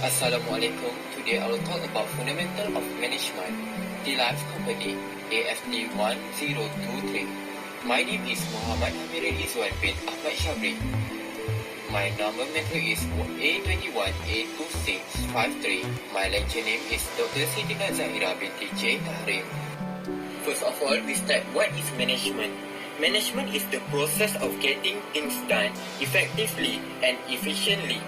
Assalamualaikum. Today I will talk about fundamental of management. Tealive Company AFT 1023. My name is Muhammad Amirul Izwan bin Ahmad Shabri. My number matrix is A21A2653. My lecture name is Dr. Sidina Zahira binti J. Tahrim. First of all, we start what is management. Management is the process of getting things done effectively and efficiently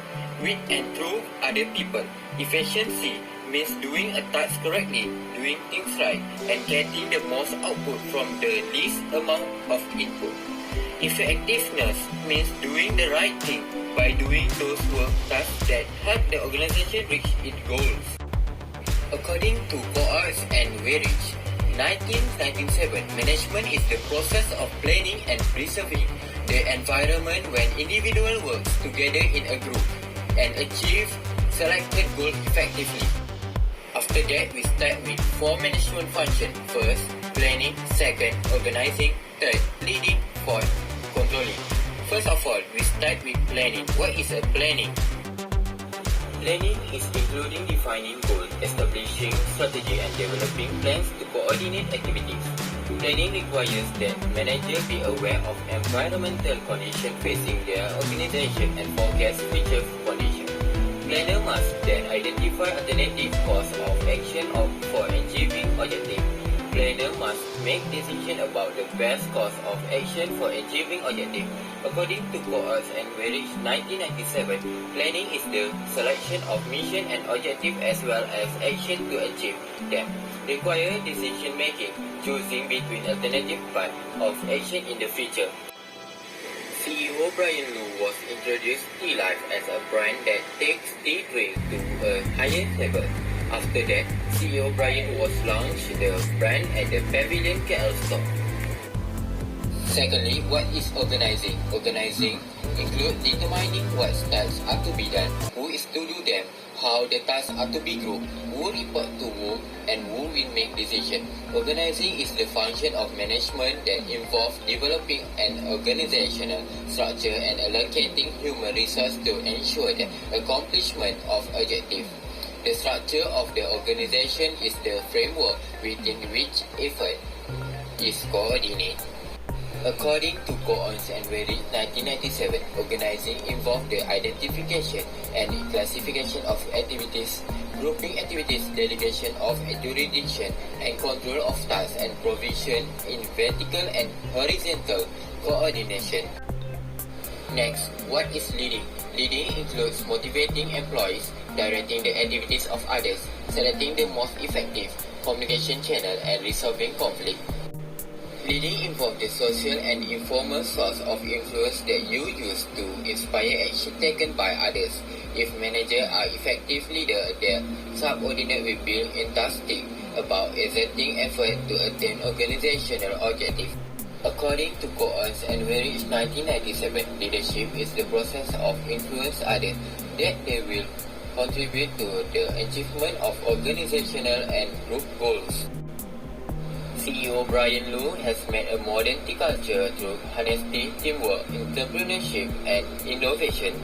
with and through other people. Efficiency means doing a task correctly, doing things right, and getting the most output from the least amount of input. Effectiveness means doing the right thing by doing those work tasks that help the organization reach its goals. According to Coates and Weirich, 1997, management is the process of planning and preserving the environment when individuals work together in a group and achieve selected goals effectively. After that, we start with 4 management functions. First, planning. Second, organizing. Third, leading. Fourth, controlling. First of all, we start with planning. What is a planning? Planning is including defining goals, establishing strategy and developing plans to coordinate activities. Planning requires that managers be aware of environmental conditions facing their organization and forecast future conditions. Planner must then identify alternative course of action for achieving objectives. Planner must make decisions about the best course of action for achieving objectives. According to Coates and Weirich 1997, planning is the selection of mission and objective as well as action to achieve them. Require decision making, choosing between alternative paths of action in the future. CEO Brian Lu was introduced Tealive as a brand that takes tea drink to a higher level. After that, CEO Brian was launched the brand at the Pavilion KL store. Secondly, what is organizing? Organizing includes determining what tasks are to be done, who is to do them, how the tasks are to be grouped, who report to who, and who will make decisions. Organizing is the function of management that involves developing an organizational structure and allocating human resources to ensure the accomplishment of objectives. The structure of the organization is the framework within which effort is coordinated. According to Coates and Weirich 1997, organizing involves the identification and classification of activities, grouping activities, delegation of jurisdiction, and control of tasks, and provision in vertical and horizontal coordination. Next, what is leading? Leading includes motivating employees, directing the activities of others, selecting the most effective communication channel, and resolving conflict. Leading involves the social and informal source of influence that you use to inspire action taken by others. If managers are effective leaders, their subordinates will be enthusiastic about exerting effort to attain organizational objectives. According to Coates and Weirich 1997, leadership is the process of influence others that they will contribute to the achievement of organizational and group goals. CEO Brian Lu has made a modern tea culture through honesty, teamwork, entrepreneurship, and innovation.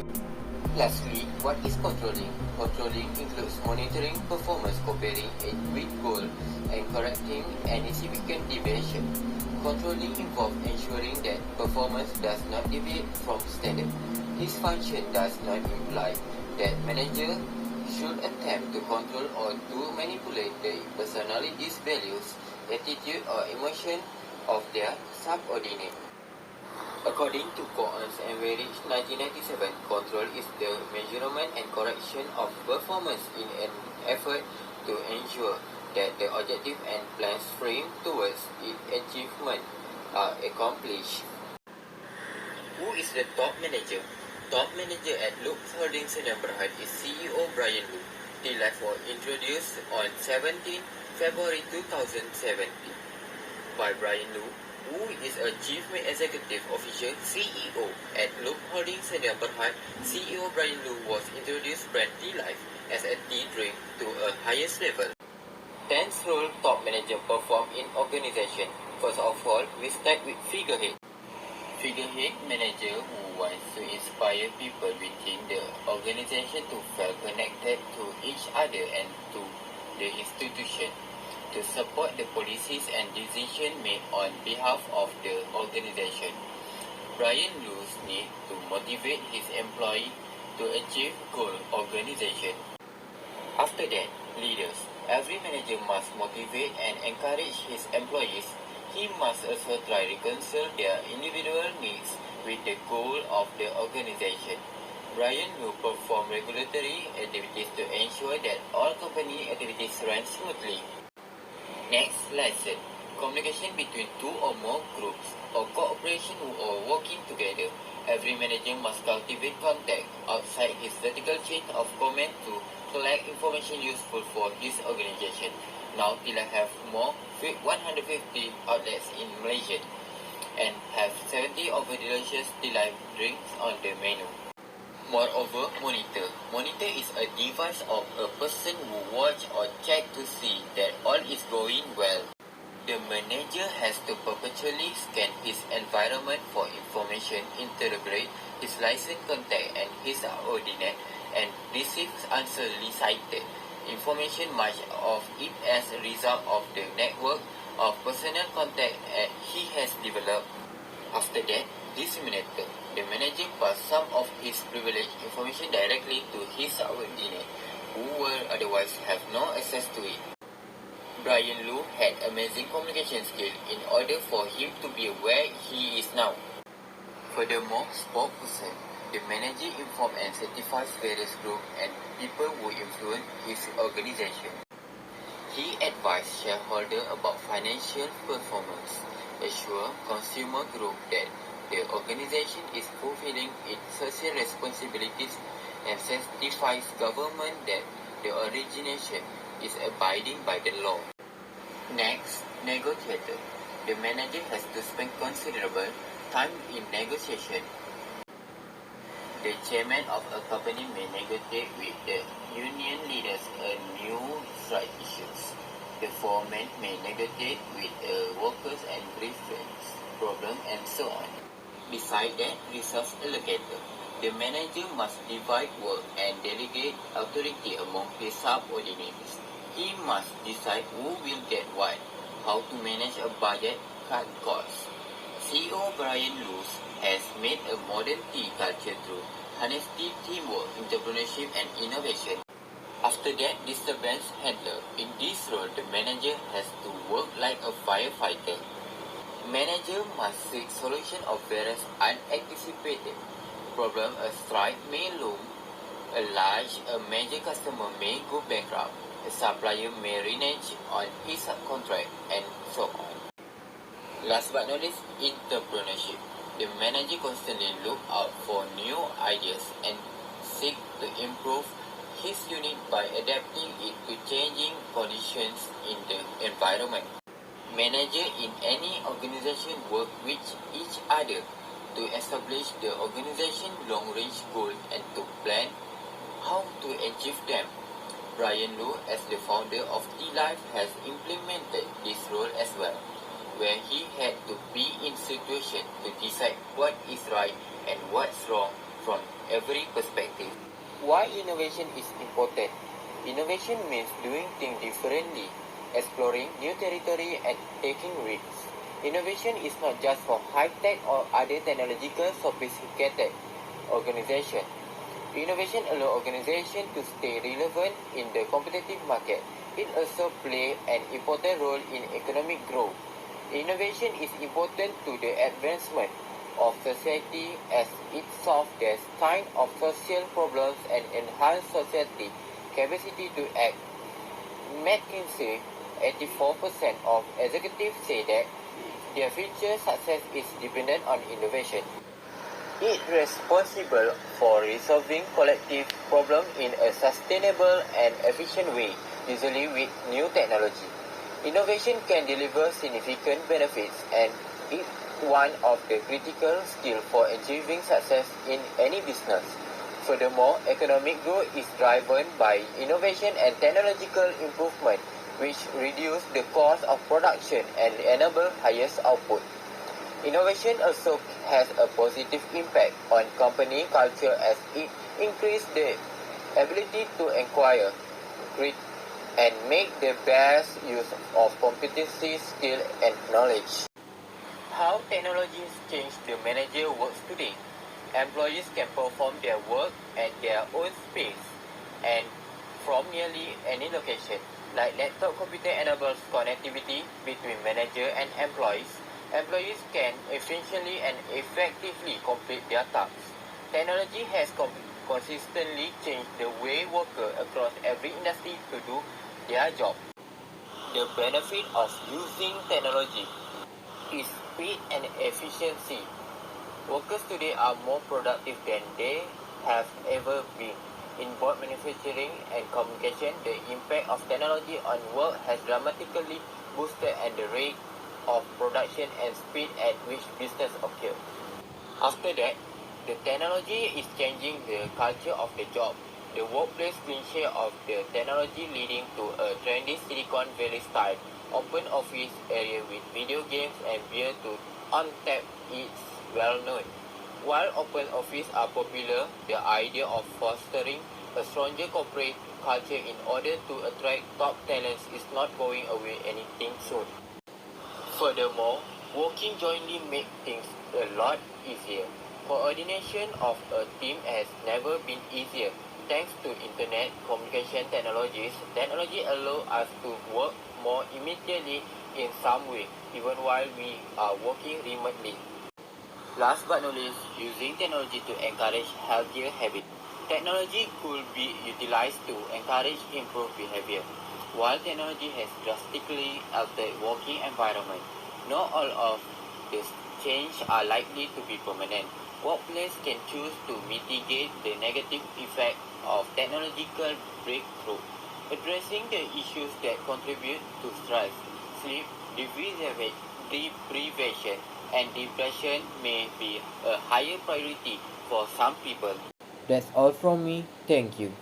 Lastly, what is controlling? Controlling includes monitoring performance, comparing it with goals, and correcting any significant deviation. Controlling involves ensuring that performance does not deviate from standard. This function does not imply that managers should attempt to control or to manipulate the personalities, values, attitude or emotion of their subordinate. According to Coates and Weirich 1997, control is the measurement and correction of performance in an effort to ensure that the objective and plans framed towards its achievement are accomplished. Who is the top manager? Top manager at Lux Holdings Berhad is CEO Brian Lu. Tealive was introduced on 17 February 2017 by Brian Lu, who is a Chief Executive Officer CEO at Lux Holdings Berhad. CEO Brian Lu was introduced brand Tealive as a tea drink to a highest level. 10th role top manager perform in organization. First of all, we start with figurehead. Figurehead manager who wants to inspire people within the organization to feel connected to other and to the institution, to support the policies and decisions made on behalf of the organization. Brian Lewis needs to motivate his employee to achieve goal organization. After that, leaders. Every manager must motivate and encourage his employees. He must also try to reconcile their individual needs with the goal of the organization. Brian will perform regulatory activities to ensure that all company activities run smoothly. Next lesson. Communication between two or more groups or cooperation or working together. Every manager must cultivate contact outside his vertical chain of command to collect information useful for his organization. Now Tealive have more 150 outlets in Malaysia and have 70 of the delicious Tealive drinks on the menu. Moreover, monitor. Monitor is a device of a person who watch or check to see that all is going well. The manager has to perpetually scan his environment for information, interrogate his license contact and his ordinate, and receive unsolicited information, much of it as a result of the network of personal contact he has developed. After that, disseminator. The manager passed some of his privileged information directly to his subordinate, who will otherwise have no access to it. Brian Liu had amazing communication skills in order for him to be where he is now. Furthermore, spokesperson. The manager informs and certifies various groups and people who influence his organization. He advised shareholders about financial performance, assure consumer group that the organization is fulfilling its social responsibilities, and certifies government that the organization is abiding by the law. Next, negotiator. The manager has to spend considerable time in negotiation. The chairman of a company may negotiate with the union leaders a new strike issues. The foreman may negotiate with workers and grievance problem and so on. Besides that, resource allocator. The manager must divide work and delegate authority among his subordinates. He must decide who will get what, how to manage a budget, cut costs. CEO Brian Lewis has made a modern tea culture through honesty, teamwork, entrepreneurship, and innovation. After that, disturbance handler. In this role, the manager has to work like a firefighter. Manager must seek solution of various unanticipated problems. A strike may loom, a major customer may go bankrupt, a supplier may renege on his subcontract, and so on. Last but not least, entrepreneurship. The manager constantly look out for new ideas and seek to improve his unit by adapting it to changing conditions in the environment. Managers in any organization work with each other to establish the organization's long-range goals and to plan how to achieve them. Brian Liu, as the founder of Tealive, has implemented this role as well, where he had to be in situation to decide what is right and what's wrong from every perspective. Why innovation is important? Innovation means doing things differently, exploring new territory and taking risks. Innovation is not just for high-tech or other technological sophisticated organizations. Innovation allows organizations to stay relevant in the competitive market. It also plays an important role in economic growth. Innovation is important to the advancement of society as it solves the kind of social problems and enhances society capacity to act. McKinsey, 84% of executives say that their future success is dependent on innovation. It is responsible for resolving collective problems in a sustainable and efficient way, usually with new technology. Innovation can deliver significant benefits and is one of the critical skills for achieving success in any business. Furthermore, economic growth is driven by innovation and technological improvement, which reduce the cost of production and enable highest output. Innovation also has a positive impact on company culture as it increases the ability to acquire, grit, and make the best use of competency, skill, and knowledge. How technologies change the manager works today. Employees can perform their work at their own pace and from nearly any location. Like laptop computer enables connectivity between manager and employees. Employees can efficiently and effectively complete their tasks. Technology has consistently changed the way workers across every industry to do their job. The benefit of using technology is speed and efficiency. Workers today are more productive than they have ever been. In both manufacturing and communication, the impact of technology on work has dramatically boosted and the rate of production and speed at which business occur. After that, the technology is changing the culture of the job. The workplace cliche of the technology leading to a trendy Silicon Valley style open office area with video games and beer to untap is well known. While open office are popular, the idea of fostering a stronger corporate culture in order to attract top talents is not going away anything soon. Furthermore, working jointly makes things a lot easier. Coordination of a team has never been easier. Thanks to internet communication technologies, technology allows us to work more immediately in some way, even while we are working remotely. Last but not least, using technology to encourage healthier habits. Technology could be utilized to encourage improved behavior. While technology has drastically altered working environment, not all of these changes are likely to be permanent. Workplaces can choose to mitigate the negative effect of technological breakthrough, addressing the issues that contribute to stress, sleep deprivation, and depression may be a higher priority for some people. That's all from me. Thank you.